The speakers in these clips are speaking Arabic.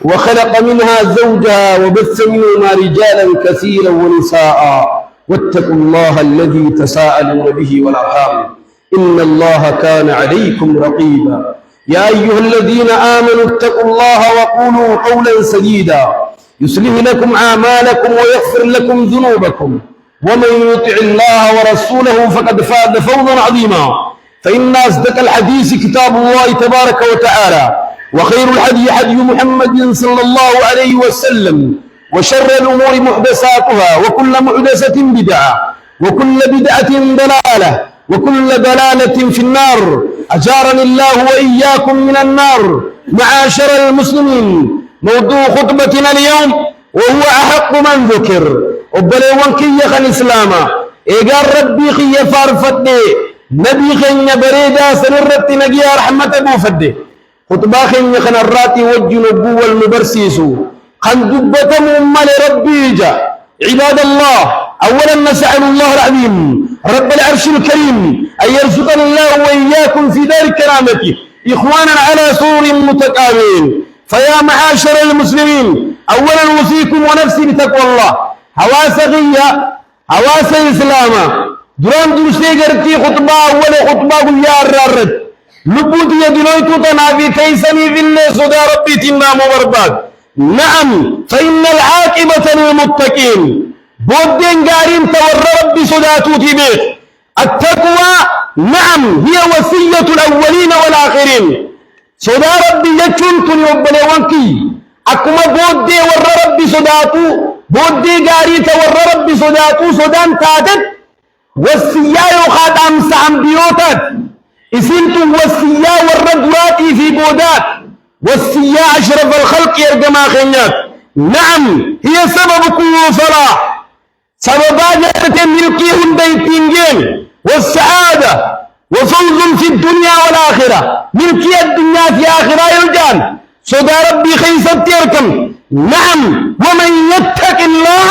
وخلق منها زوجها وبث منهما رجالا كثيرا ونساء واتقوا الله الذي تساءلون به والأرحام إن الله كان عليكم رقيبا يا أيها الذين آمنوا اتقوا الله وقولوا قولا سديدا يصلح لكم أعمالكم ويغفر لكم ذنوبكم ومن يطع الله ورسوله فقد فاز فوزا عظيما فإن أصدق الحديث كتاب الله تبارك وتعالى وخير الهدي هدي محمد صلى الله عليه وسلم وشر الأمور محدثاتها وكل محدثة بدعة وكل بدعة ضلالة وكل ضلالة في النار أجارني الله وإياكم من النار معاشر المسلمين موضوع خطبتنا اليوم وهو أحق من ذكر وبلغن كي يخن إسلاما إيقار ربي خي فارفت نبي خي بريدا سنرت نجيا رحمة بوفد خطبا خي يخن الراتي والجنوب والمبرسيس خن دبتم أمال ربي جا عباد الله أولا نسأل الله العظيم رب العرش الكريم أن يرزقنا الله وإياكم في دار كرامته إخوانا على سرر متقابلين فيا معاشر المسلمين أولا أوصيكم ونفسي بتقوى الله حواس غية حواس إسلاما دران دوسي قرتي خطبة أول خطبة يا الرد لبوتي يدلويتو تنافي كيسني في الله صدى ربي تنا مبرباد نعم فإن العاقبة للمتقين بودين قارين تور ربي صداتو تبيت التقوى نعم هي وصية الأولين والآخرين صدا ربي يجون تنيوبني وانكي أكما بودي ور ربي صداتو بودي قاري تور ربي صداتو صدان تادت والسياء يخاد أمس أنبيوتات إسنتو والسياء والردواتي في بودات والسياء أشرف الخلق يرجما خينات نعم هي سبب كل صلاح سببا جاءت ملكيهم بيتينجين والسعادة وفوز في الدنيا والآخرة ملكي الدنيا في آخرة يلجان صدى ربي خيسة يركم نعم ومن يتق الله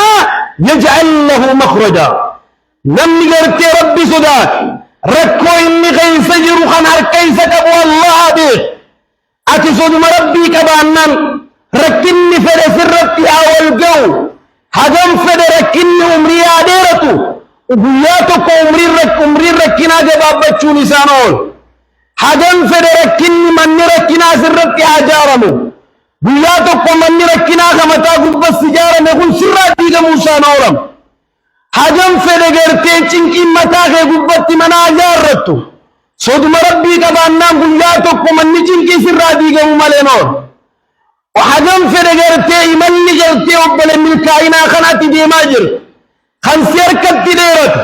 يجعل له مخرجا نمي قرتي ربي صدات ركو إني خيسة يروخان هركيسة كبو الله بيت أتي صدم ربي كبانن ركني فرسرتي أول جو هدم فدركني عمري عديرتو وبياتك عمري ركنا جباب بچو نسانول هدم فدركني من ركنا سرتي عجارمو بياتك من ركنا خمتا قب السجارة نقول سراتي جموسى نورم هدم فدركتي چنكي متاخي قبتي من عجارتو صدم ربي كبانا بياتك من چنكي سراتي جموسى نور وحجم فرقرتي يمني جرتي وبل الملكاينا خناتي دي ماجر خنسير كبتي ديرت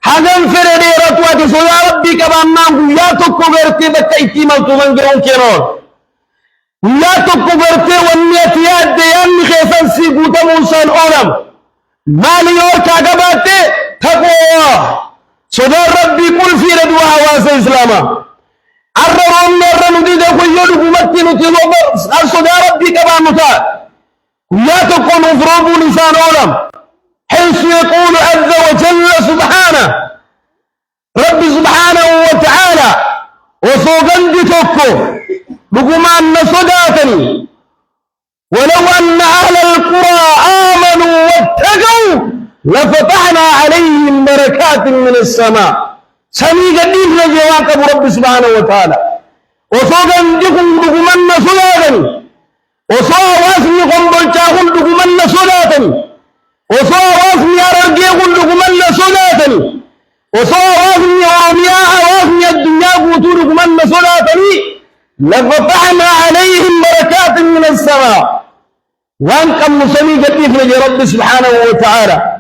حجم فرقرت واتي سويا ربي كبانا ويا تكو غرتي بكايتي ملتو من جرون كيرون ويا تكو غرتي والنيتيات ديان خيسان سيبوتا موسى الأولم مالي يوركا قباتي تقوى صدر ربي كل في ردوها واسا إسلاما الرون مرن دي ده كيو دغمتي نتلو صدى ربي كما متى يا تكون ضرب لسان علم حيث يقول عز وجل سبحانه ربي سبحانه وتعالى وصوغن بتوكو دغمان صداتني ولو ان اهل القرى امنوا واتقوا لفتحنا عليهم بركات من السماء سمي قديم لجواك رب سبحانه وتعالى وصوغن جكم دغمن صلاتني وصوغ واسمي قنبلتاكم دغمن صلاتني وصوغ واسمي أرقيكم دغمن صلاتني وصوغ واسمي أرمياء واسمي الدنيا قوتو دغمن صلاتني لفتحنا عليهم بركات من السماء وانكم سمي قديم لجرب سبحانه وتعالى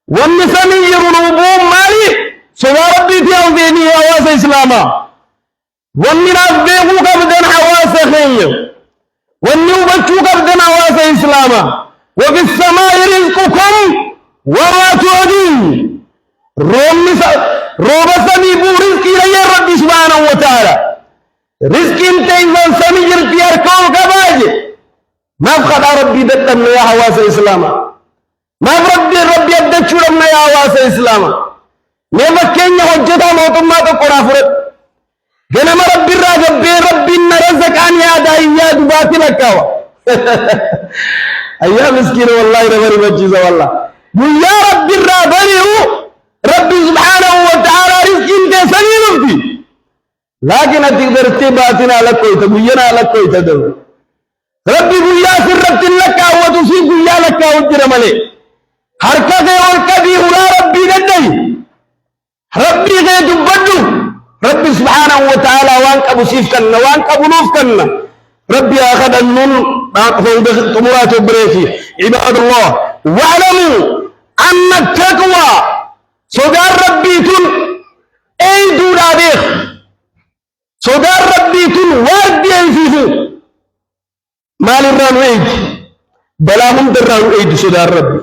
والنسمي يرنوبون مالي صدا ربي في أوذيني حواس إسلاما ومن أفبيغو كبدن حواس خير ومن بچو كبدن حواس إسلاما وفي السماء رزقكم وما توعدون روب سمي بو رزقي لي رب سبحانه وتعالى رزق انت إذن سمي جرتي أركو كباجي ما بخد ربي دتنا يا حواس إسلاما ما بربي ربي يدتشو لنا يا حواس إسلاما نما كينيا حجتا موتما تقرا فرد جنما ربي الراجب ربي نرزق عن يا دايا دباتي لكاوا أيها مسكين والله نبري مجيزة والله يا رب الرابنه ربي سبحانه وتعالى رزق انت سنين فيه لكن أتقدر تباتنا لك ويتبينا لك ويتدور ربي قويا سربت لك وتصيب قويا لك وجرم عليه حركة والكبي ولا ربي ندي ربي غير بدو ربي سبحانه وتعالى وانك أبو سيف كنا وانك أبو نوف كنا ربي أخذ النون تمرات بريكي عباد الله واعلموا أن التقوى صدار ربي تن أي دولا بيخ صدار ربي تن وارد ينفيفو مال الرانو ايد بلا من درانو ايد صدار ربي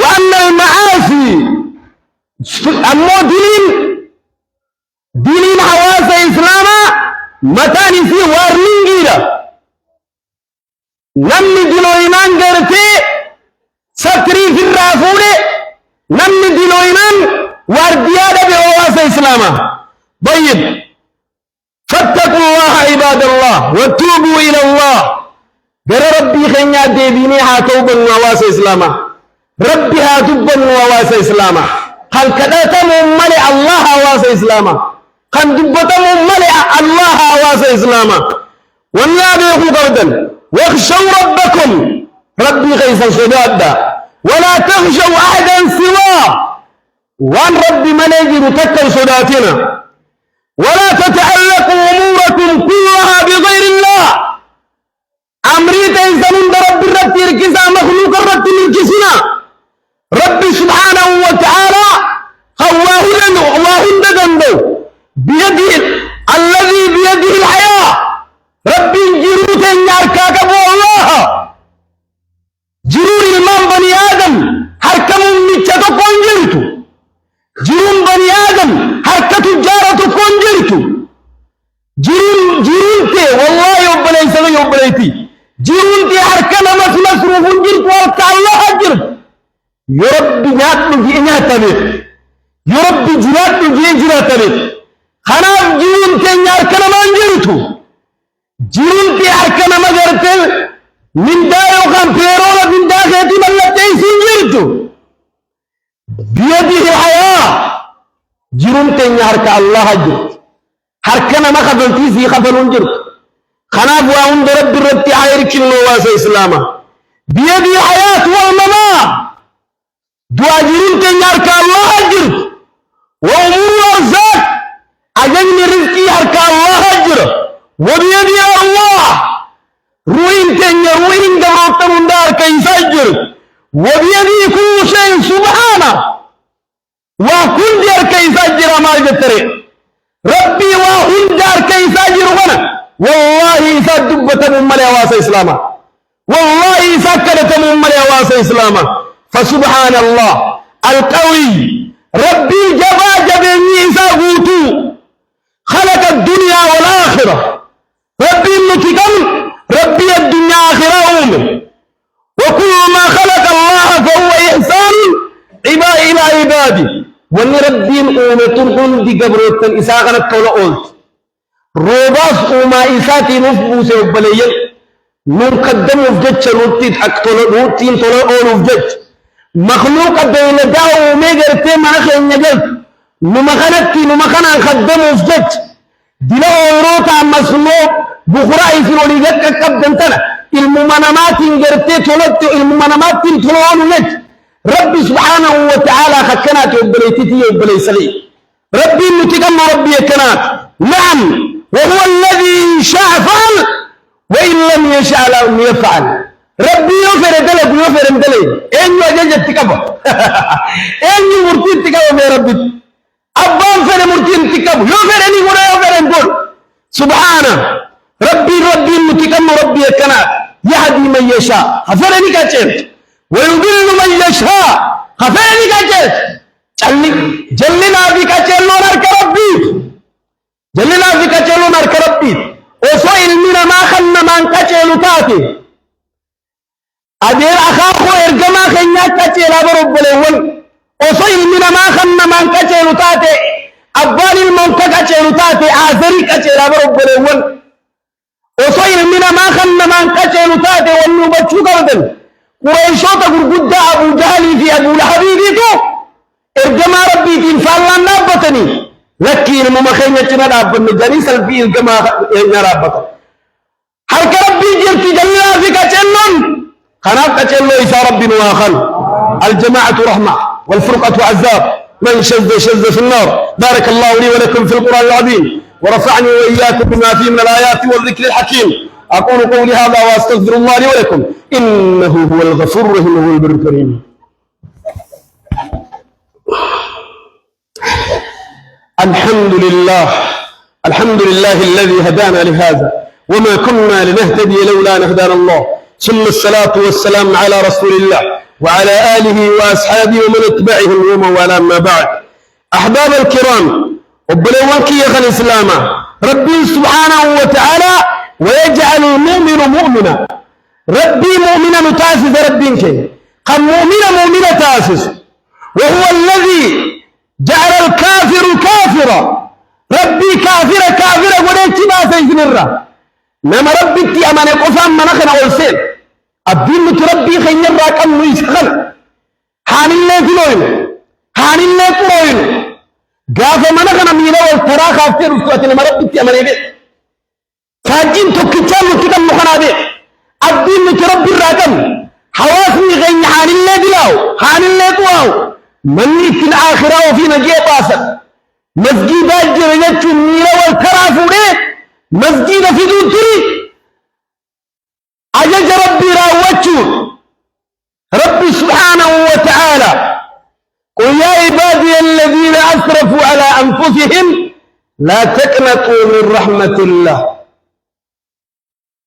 وأن المعاصي أمو دين حواس إسلاما متاني في وارنين جيرا نمي دينو إيمان قرتي ستري في الرافوري نمي دينو إيمان وارديادة بحواس إسلاما طيب فاتقوا الله عباد الله وتوبوا إلى الله قال ربي خينيا ديبيني هاتوبا وواس إسلاما ربي هاتوبا وواس إسلاما قال كدتم ملئ الله وواس إسلاما قال دبتم ملئ الله وواس إسلاما والله بيقول قردا واخشوا ربكم ربي غيث صدادا ولا تخشوا أحدا سواه وان ربي ملئ تكر صداتنا ولا تتعلقوا أموركم كلها بغير الله أمريت إنسان رب الرب يركزا مخلوق الرب يركزنا ربي سبحانه وتعالى الله دندو بيده الذي بيده الحياة ربي جروت ياركاك الله جرور المام بني آدم حركم ميتشتو كونجرتو جرون بني آدم حركة الجارة كونجرتو جرون تي والله يوبلي سنة يوبليتي جرون تي حركة نمس مصروف جرت والك الله أجرت يربي نات نجي ناتبه يربي جرات نجي جراتبه خناف جرون تي حركة نمانجرتو جرون تي حركة نمجرتو من دايو خان بيرولا من داخلتي ملتي سنجرتو بيده الحياة جرون تي حركة الله أجرت حركنا ما خبلتي في خبلون جرت خناف وعند رب الرب عيرك النواس إسلاما بيدي الحياة والممات دواجرين تنيارك الله أجر وأمور الرزاق أجن رزقي حرك الله أجر وبيدي الله روين تنيا روين دمرت من دار كيس أجر وبيدي كل شيء سبحانه وكل دار كيس أجر ما جتري ربي وهم دار كيس أجر هنا والله إذا دبت من ملي واسع إسلاما والله إذا كدت من ملي واسع إسلاما فسبحان الله القوي ربي جبا جبني إذا غوتو خلق الدنيا والآخرة ربي متكم ربي الدنيا آخرة أمم وكل ما خلق الله فهو إحسان إلى عبادي وأن ربي أمتون دي قبروت إذا غنت طول أولت روباس وما إساتي نفبوس وبليل نقدم وفجت نوتين أكتول نوتين طول أول وفجت مخلوق بين داو وميجر تيما نخل نجل نمخنتي نمخنا نخدم وفجت دلا وروتا مسلوب بخراء في وليجت كبدنتنا الممنامات انجرتي طولت الممنامات طولون نج ربي سبحانه وتعالى خكنات وبليتي وبليسلي ربي متكم ربي كنات نعم وهو الذي شاء فعل وإن لم يشاء لم يفعل ربي يغفر دلك يغفر دلك إن وجدت تكبر إن مرتين تكبر يا ربي أبان فر مرتين تكبر يغفر أني ولا يغفر أنقول سبحانه ربي متكم ربي كنا يهدي من يشاء غفرني كاتشر ويضل من يشاء غفرني كاتشر جلنا بك جلنا ربي جلنا بك جلنا ربي وسو علمنا ما خلنا من كجلو تاتي أدير أخاكو إرجما خنيا كجلا برب الأول وسو علمنا ما خلنا من كجلو تاتي أبان المنك كجلو تاتي آذري كجلا برب الأول وسو علمنا ما خلنا وبتشوك أبدا قريشوتا قرقود أبو جهل في أبو لهبيبيتو إرجما ربي تنفعل نابتني لكن ممخينة نابتني جاني سلفي إرجما نابتني حرك ربي جرت جلنا في كتلون خناق كتلو إسا ربي نواخل الجماعة رحمة والفرقة عذاب من شذ شذ في النار. بارك الله لي ولكم في القرآن العظيم ورفعني وإياكم بما فيه من الآيات والذكر الحكيم. أقول قولي هذا وأستغفر الله لي ولكم إنه هو الغفور الرحيم وهو البر الكريم. الحمد لله الذي هدانا لهذا وما كنا لنهتدي لولا أن هدانا الله ثم الصلاة والسلام على رسول الله وعلى آله وأصحابه ومن اتبعهم يوم ولا ما بعد. أحباب الكرام وبلوانك يا خل الإسلام ربي سبحانه وتعالى ويجعل المؤمن مؤمنا ربي مؤمنا تاسس ربك قم مؤمنا تاسس وهو الذي جعل الكافر كافرا ربي كافرا وليت ما سيزنرا نما ربي تي أمانة قفام منخنا والسيل الدين ربي خير راكم ويسخن حان الله تلوين قاف منخنا مينا والترا خافتر وسوات نما ربي تي أمانة بيت فاجين تكتشال وكتم مخنا بيت الدين ربي راكم حواسني غين حان الله دلاو حان الله تواو مني في الآخرة وفي نجيب باسا مسجد الجرية مينا والترا فوري مسجد في دوتري أجج ربي راوتشو ربي سبحانه وتعالى قل يا عبادي الذين أسرفوا على أنفسهم لا تقنطوا من رحمة الله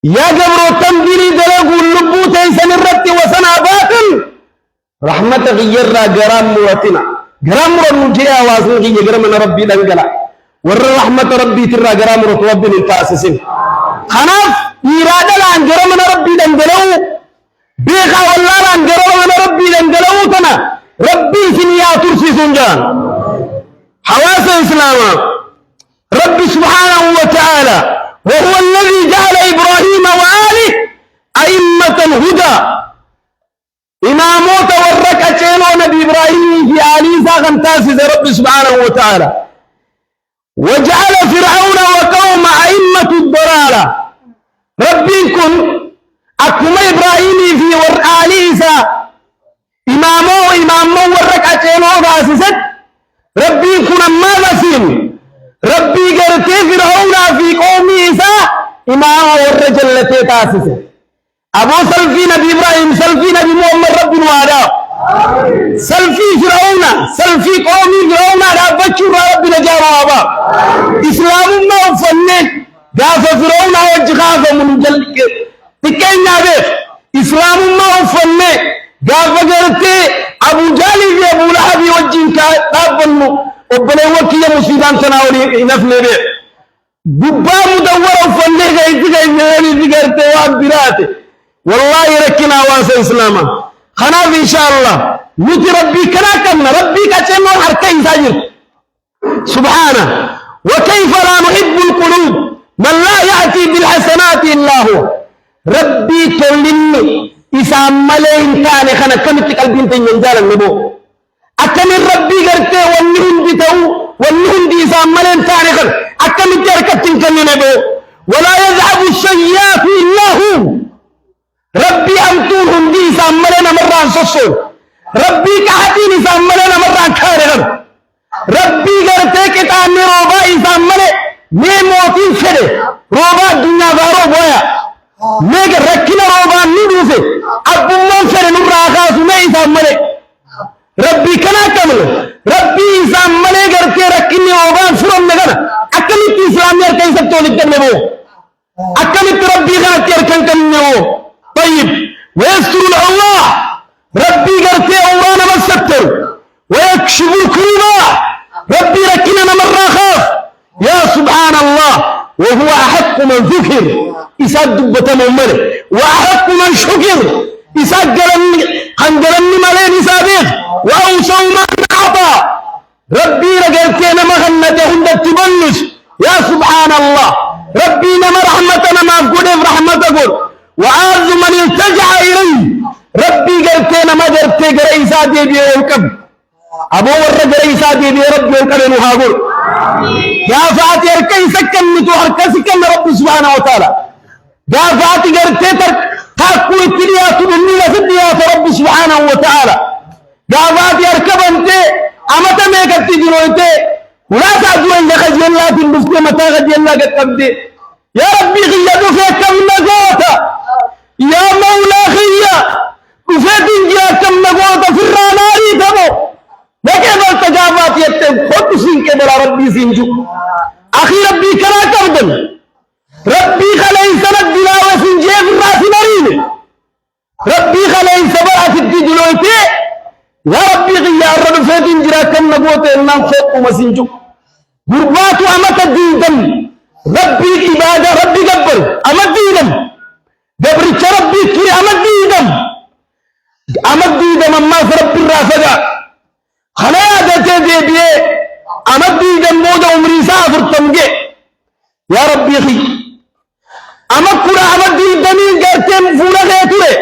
يا جبر تنبيري دلقوا اللبوت يسن الرد وسنا باطل رحمة غير جرام موتنا جرام رنجيا واسن غير جرام ربي دنجلا ور رحمة ربي ترى جرام رتوب التاسسين خلاص إرادة لان جرام ربي دنجلو بيخا والله لان جرام ربي دنجلو تنا ربي سنيا ترسي سنجان حواس الإسلام ربي سبحانه وتعالى وهو الذي جعل إبراهيم وآله أئمة الهدى إماموت والركعتين ونبي إبراهيم في آله ساقم تاسس ربي سبحانه وتعالى وجعل فرعون وقوم أئمة الضلالة ربي كن أكما إبراهيم في آله سا إمامو والركعتين وتاسست ربي كن ماذا سين ربي قرتي فرعون في قومه سا إمام والرجل التي تاسس أبو سلفي نبي إبراهيم سلفي نبي محمد رب وعلا سلفي فرعون سلفي قومي فرعون على بشر رب نجار وابا إسلام ما فنن قاف فرعون وجخاف من جلك تكين بيت إسلام ما فنن قاف قرتي أبو جالي في أبو لهب وجين كابنو وبلي وكي مسلمان تناولي نفني بيت دبا مدور فنن غيرتي ذكرتي وابراتي والله ركنا واسع إسلاما خناف إن شاء الله نتي ربي كنا كنا ربي كتشمو حركين ساجر سبحانه وكيف لا نحب القلوب من لا يأتي بالحسنات إلا هو ربي تولني إسام ملين تاني خنا كمت قلبين تنجال النبو أكمل ربي قرتي والنهم بتو والنهم دي إسام ملين تاني خنا أكمل تركتين كن نبو ولا يذهب السيئات إلا هو ربي أمتوهم دي ساملنا مران سوسو ربي كهتين ساملنا مران كارغر ربي غرتك تاني روبا سامله مي موتين فده روبا الدنيا غارو بويا ميغ ركنا روبا ندوسه ابو منصر نراغا سمي سامله ربي كنا كمل ربي سامله غرتك ركني روبا فرم نغنا اكلت اسلام يركن سبتول الدنبو اكلت ربي غرتك يركن كنيو طيب ويستر الله ربي قرتي أورانا بالستر ويكشف الكريمة ربي ركنا مرة خاف يا سبحان الله وهو أحق من ذكر إساد دبة مؤمنة وأحق من شكر إساد قلني ملين إسابيخ وأوسو من أعطى ربي رقلتنا مغنته هند التبنش يا سبحان الله ربي نما رحمتنا ما قد رحمتك وعاذ من التجع gartee gara isaa deebi'ee ol qabu aboo warra gara isaa deebi'ee rabbi ol qabe nu haa godhu gaafa ati harka isa kennitu harkasi kenna rabbi subhaanahu wa ta'ala gaafa ati gartee takkuu itti dhiyaatu inni lafi dhiyaatu rabbi subhaanahu wa ta'ala gaafa ati harka bantee amata meeqatti jirooytee hulaasaa dureenya qajeellaatiin dhuftee mataa qajeellaa qaqqabdee yaa rabbii kiyya dhufee kam nagoota yaa mawlaa kiyya dhufeetiin jira kam nagoota firraa naarii tabo dhaqee balta gaafaati jettee hodhu siin qeebala rabbii siin jiru akhi rabbii kanaa qabdan rabbii kaleeysa naddilaawe siin jee firraa si mariine rabbii kaleeysa baraatitti dilooytee yaa rabbii kiyya arra dhufeetiin jira kam nagoota ennaan hodhuma siin jiru gurbaatu amata diidam rabbii ibaada rabbi gabbar amad diidam gabricha rabbii turi amad diidam ammaas rabbi irraa fagaa kana yaadatee deebi'ee amad diidam booda umrii isaa 40 gee yaa rabbii kiyya amad kudha amad diidamii gartee fuula kee ture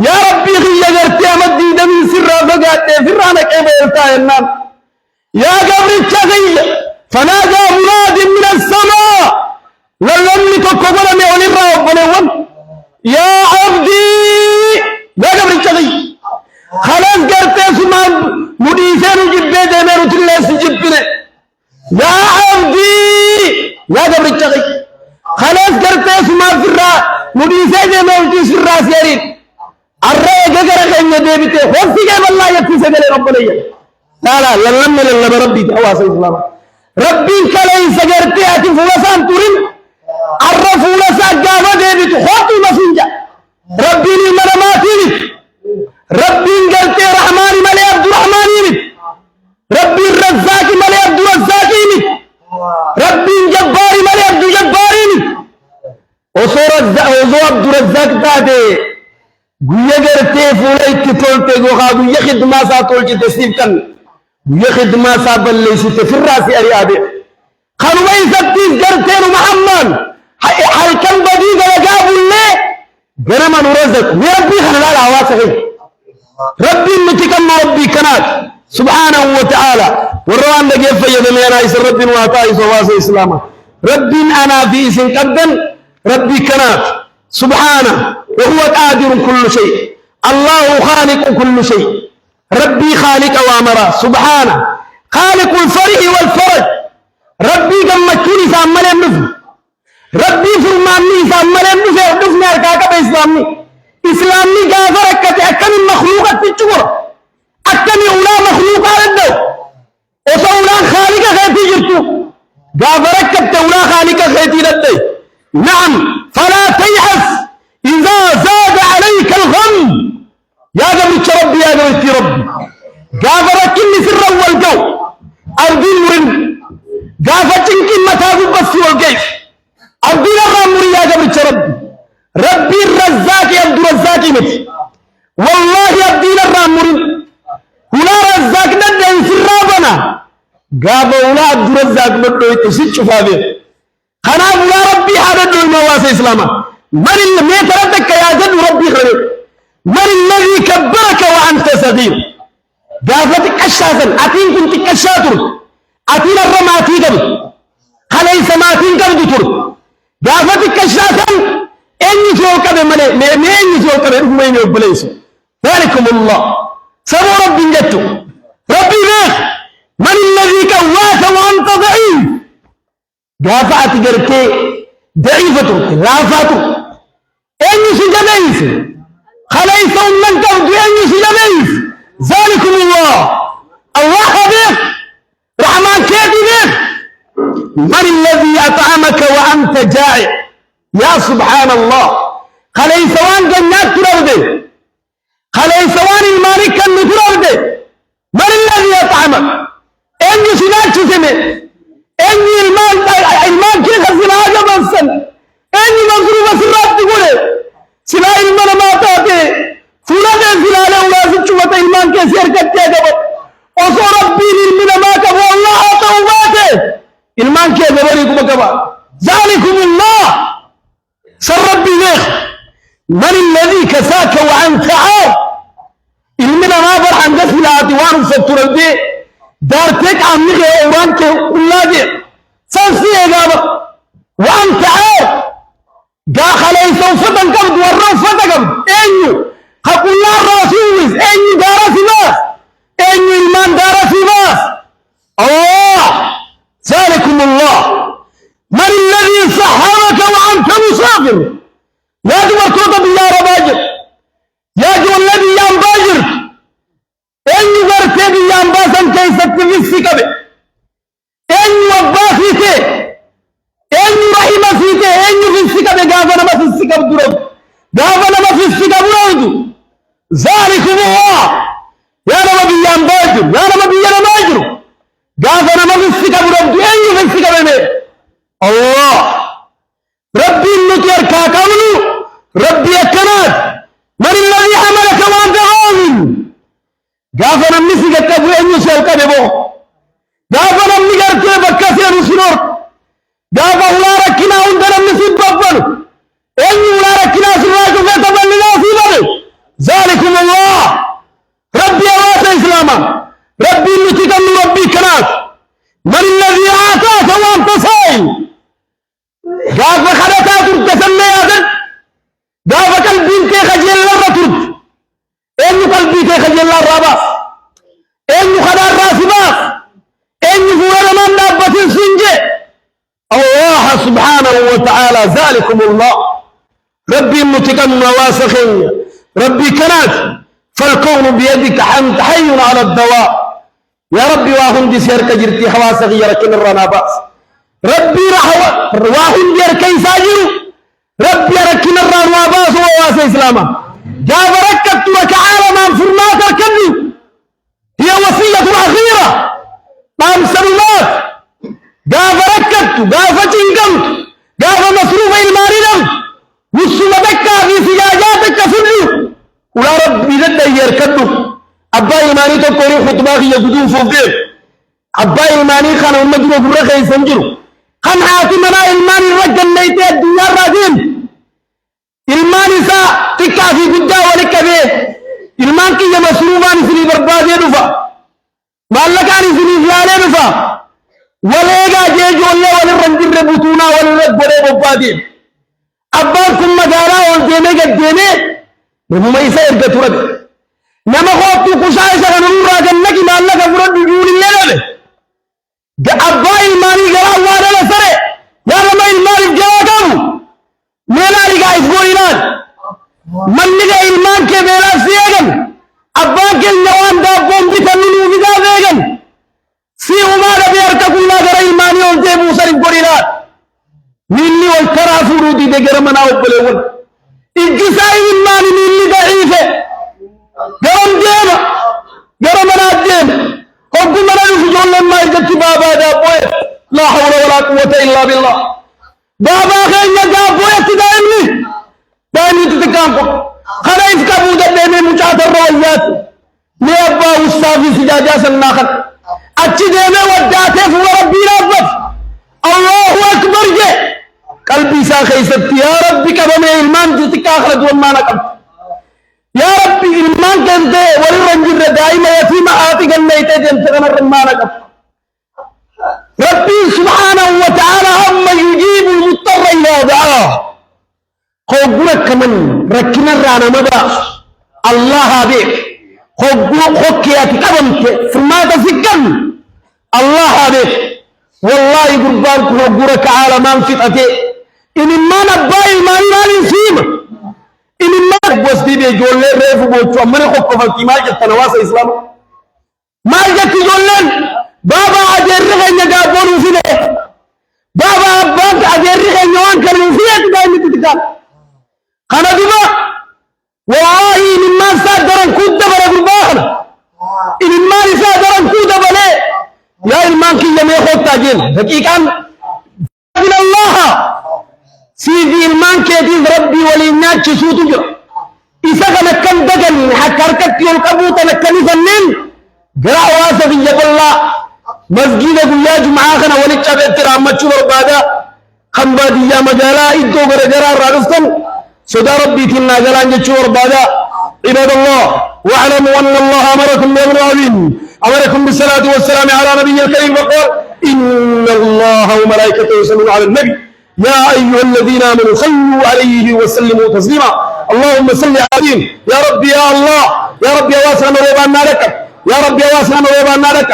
yaa rabbii kiyya gartee amad diidamii sirraa fagaadhee firraa naqee beeltaa jennaan yaa gabricha kiyya فنادى مناد من السماء لم تكبر من الرب يا عبدي يا قبر الشغي خلاص قرت اسمع مديسين جبت اميرة الله سجبنا يا عبدي يا قبر الشغي خلاص قرت اسمع فرا مديسين اميرة سرا سيرين الرأي قرر خين ديبته وفي قبل الله يكفي سجل رب لي لا للم ربي تواصل الإسلام ربي كليس جرتي أتي فلسان تورين عرف فلسان جابا ديبت خوتي مسنجا ربي لي مرماتيني ربي جرتي رحماني ملي عبد الرحمانيني ربي الرزاقي ملي عبد الرزاقيني ربي جباري ملي عبد الجباريني وصور عبد الرزاق تاتي قوية جرتي فولا اتطولتي قوخا قوية خدمة ساتولتي تسليم كان يخد ما صاب اللي ستفر راسي أريابي قالوا ما يسبتيز قرتين محمد حال كان بديد وجابوا اللي قرما نرزق ربي خلال العواسه ربي متكم ربي كنات سبحانه وتعالى والروان لقي فيد مينا يسر ربي وعطائي سواس إسلاما ربي أنا في اسم قدن ربي كنات سبحانه وهو قادر كل شيء الله خالق كل شيء ربي خالق أوامره سبحانه خالق الفرح والفرج ربي قمتوني سامل النفس ربي فرماني سامل النفس ودفني أركاك بإسلامي إسلامي قافرك أكم المخلوقات تجور أكم أولا مخلوقات الدو وصولا خالق خيتي جرتو قافرك أولا خالق خيتي لدي نعم فلا تيأس إذا زاد عليك الغم يا قبل ربي يا قبل ربي قافرك إني سر والقو أرضي مرن قافت إنك متاغ بس والقيف أرضي الرامر يا قبل ربي ربي الرزاق عبد الرزاق مت والله أرضي الرامر هنا رزاق ندى سرابنا قاف ولا عبد الرزاق بدو يتسج فابير خنا ولا ربي حدد المواسى إسلاما من اللي ميتردك يا جد ربي خير من الذي كبرك وأنت صغير قافتك الشاذن أتين كنت كشاتر أتين الرماتي قبل خليس ماتين قبل تر قافتك الشاذن أني سوك بملئ مين سوك بمين يبليس ذلكم الله سبو ربي جدت ربي بيخ من الذي كواك وأنت ضعيف قافت قرتي ضعيفة رافاتو أني سجميس خليس من ترضي أن يسلميس ذلكم الله الله بك رحمن كيدي بك من الذي أطعمك وأنت جائع يا سبحان الله خليس وان جنات ترضي خليس وان المالك ترضي من الذي أطعمك أن يسلمك تسمي أن المال كيف سنعجب السن أن مصروف سرات تقوله سلاح المن ما تاتي فلان سلاح ولا سجوة إيمان كثير كتير قبل وصور ربي المن ما كبر الله توباته إيمان كثير قبل كبر ذلكم الله سر ربي ليخ من الذي كساك وأنت عار ياتي وان فتر الدي دارتك عمك وانك ولادي سنسي اجابه وانت عاد داخل سوف تنقبض والروف تنقبض ايو حق الله الرسول ايو دارتي باس ايو ايمان دارتي باس الله ذلكم الله من الذي سحرك وانت مسافر يا جماعة كتب يا رباجر يا جماعة الذي ينباجر أين يغرتي ينباسا كيف تفسك به أين يباسيك أين رحم فيك أين يفسك به قافنا ما فسك بدرود قافنا ما فسك بدرود ذلكم الله يا ربي ينباجر يا ربي ينباجر قافنا ما فسك بدرود أين يفسك به الله ربي النكير كاكاولو ربي الكنات من الذي حملك وانت عامل غافنا مسك التبو ان يسال كدبو غافنا ميغرتي بكثير سنور غافا ولا ركنا عندنا مسك بابل ان ولا ركنا سراج فتبلنا في بل ذلكم الله ربي واسع اسلاما ربي النتيجه من ربي كنات من الذي اعطاك وانت صائم غافا خلقات تسمي هذا غافا قلبي خجل الرتد ان قلبي خجل الرباس ان خدا الراسباس ان فور من دابة سنجة الله سبحانه وتعالى ذلكم الله ربي متكم واسخين ربي كنات فالكون بيدك حمد حي على الدواء يا ربي واهم دي سيرك جرتي حواسخ يركن الرناباس ربي واهم يركي ساجر ربي يركن الرناباس وواسع إسلاما جاب ركبت وكعالى من فرمات الكذب هي وصية الأخيرة قام سلمات جاب ركبت جاب جنقمت جاب مصروف الماردم وصل بكا في سجاجاتك سلو ولا ربي جد يركبت أبا إيماني تقولي خطباك يقدون فوقين أبا إيماني خان أمدنا فرقه يسنجروا خان حاتمنا إيماني رجل ليتي الدنيا الرجيم إيماني سا تكافي قدا ولكبه إيمان كي يمسروبان سني بربادي دفا مالكاني سني فلاني دفا وليغا جيجو الله ولرنجر بطونا ولرد بره ببادي أباكم مدارا والديني قد ديني نمو يسير قطرد نما خوفتو كشايسا غنورا جنكي مالك فرد بجول الله أبا إيماني قرأ وانا لسره يا لما إيماني جواكم मेला लिखा इसको इलाज मन्नी का इल्मान के मेला सियागन अब्बा के जवान दा बोंबी तमिलू विदा वेगन सी उमर अबी अरककुल्ला कर ईमानी और जे मुसर को इलाज नीली और तराफुरू दी दे गरम ना उपले वन इज्साई ईमानी नीली ضعيف है गरम ना जेब और गुमरा नु जोले मा इज्जत बाबा दा बोए ला हौला वला कुव्वता इल्ला बिल्लाह بابا خير جابو يتدايمني داني تتكامكو خريف كابودا ديني مجاد الروايات لي أبا وستافي سجاجا سناخت أتشي ديني وداتي فو ربي ربط الله أكبر جي قلبي ساخي ستي يا ربي كبني إلمان جتك آخرت وما نقب يا ربي إلمان كنتي والرنجر دائما يتيم آتي قلنيتي جنتغن الرمان نقب ربي سبحانه وتعالى هم يجيب المضطر إلى دعاه خوبنا كمن ركنا الرانا مدى الله بك خوكيات كبنت فما تفكر الله بك والله قربان خوبنا كعالى ما انفتأتي إن ما نباي ما نسيم إن ما بس دي جول ريف بوچو أمني خوكو فالكي ما جت نواسة إسلام ما جت جولن بابا أجر رغن يقابون وفينه بابا أباك أجر رغن يوان كرن وفينه تدائم تتكال خانا دبا والله إنما سادران كود بلا قربان إنما سادران كود بلا يا إلمان كي يمي خود تاجين حقيقا من الله سيدي إلمان كيدين ربي ولينات شسوتو جرا إسا كنكن دقن حكاركت يلقبوت نكني فنين قرأ واسف يبالله مسجد قويا جمعة خنا وليتشا بيترام مچو بربادا خنبادية مجالا إدو غرغرا راغستن صدا ربي تلنا جلان جچو بربادا عباد الله واعلموا أن الله أمركم بأمر عظيم، أمركم بالصلاة والسلام على نبي الكريم فقال: إن الله وملائكته يصلون على النبي يا أيها الذين آمنوا صلوا عليه وسلموا تسليما. اللهم صل عليه. يا رب يا الله، يا رب يا واسع نوبان لك، يا رب يا واسع نوبان لك،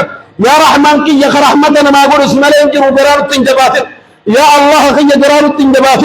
يا رحمن كي يا رحمتنا ما قول اسم الله يمكن قرار التنجبات، يا الله كي قرار التنجبات،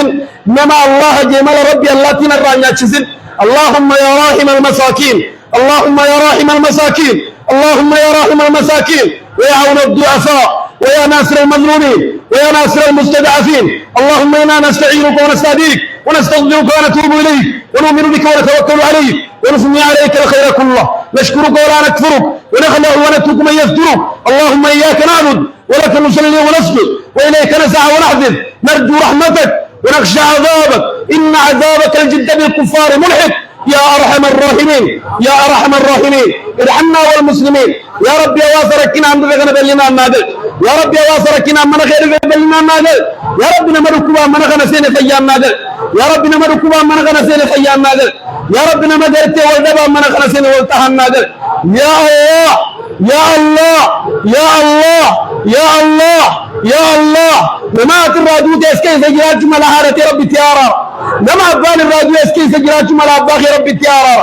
نما الله جمال ربي الله تنرى ناتشزن. اللهم يا راحم المساكين، اللهم يا راحم المساكين، اللهم يا راحم المساكين، ويا عون الضعفاء، ويا ناصر المظلومين، ويا ناصر المستضعفين. اللهم انا نستعينك ونستهديك ونستغفرك ونتوب اليك ونؤمن بك ونتوكل عليك ونثني عليك الخير كله، نشكرك ولا نكفرك ونخلع ونترك من يفترك. اللهم اياك نعبد ولك نصلي ونسجد واليك نسعى ونحفظ، نرجو رحمتك ونخشى عذابك، ان عذابك الجد بالكفار ملحق. يا ارحم الراحمين، يا ارحم الراحمين ارحمنا والمسلمين. يا رب يا واسركنا عند غنا بلنا النادل، يا رب يا واسركنا من غير بلنا النادل، يا رب نمركوا من غنا سين فيا النادل، يا رب نمركوا من غنا سين فيا النادل، يا رب نمدرت ولدبا من غنا سين ولتها النادل. يا الله يا الله يا الله يا الله يا الله، لما ترادو تسكي سجلات ملهارة ربي تيارا، لما بان الراديو اسكي سجلات ملا باخي ربي تيارا،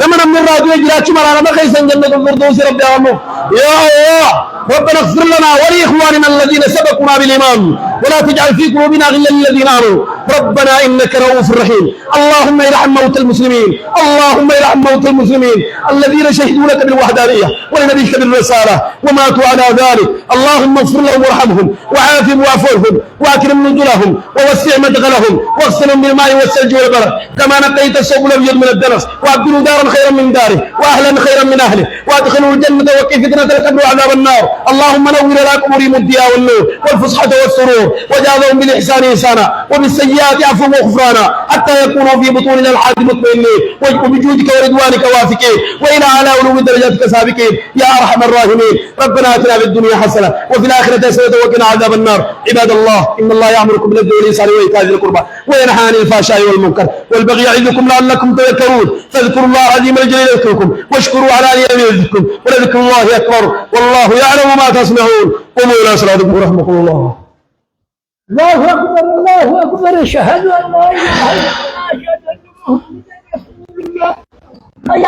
لما من الراديو سجلات ملا ما خيسن جنة الفردوس ربي عمو. يا الله ربنا اغفر لنا ولاخواننا الذين سبقونا بالايمان ولا تجعل في قلوبنا غلا للذين امنوا ربنا انك رؤوف رحيم. اللهم ارحم موتى المسلمين، اللهم ارحم موتى المسلمين الذين شهدوا لك بالوحدانيه ولنبيك بالرساله وماتوا على ذلك. اللهم اغفر لهم وارحمهم وعافهم واعف عنهم واكرم نزلهم ووسع مدخلهم واغسلهم بالماء والثلج والبرد كما نقيت الثوب الابيض من الدنس، وابدلوا دارا خيرا من داره واهلا خيرا من اهله وادخلوا الجنه وقي فتنه القبر وعذاب النار. اللهم نور لنا قبورهم الضياء والنور والفسحه والسرور وجازهم بالاحسان احسانا وبالسيئات عفوا وغفرانا حتى يكونوا في بطوننا الحاد مطمئنين وبجودك ورضوانك واثقين والى اعلى علو درجاتك سابقين يا ارحم الراحمين. ربنا اتنا في الدنيا حسنه وفي الاخره حسنه وقنا عذاب النار. عباد الله ان الله يامركم بالعدل والاحسان وايتاء ذي القربى وينهى عن الفحشاء والمنكر والبغي يعظكم لعلكم تذكرون. فاذكروا الله العظيم الجليل يذكركم واشكروا على نعمه يزدكم ولذكر الله اكبر والله يعلم ما تصنعون. قوموا الى صلاتكم ورحمكم الله. الله اكبر الله اكبر، اشهد ان لا اله الا الله اشهد ان محمدا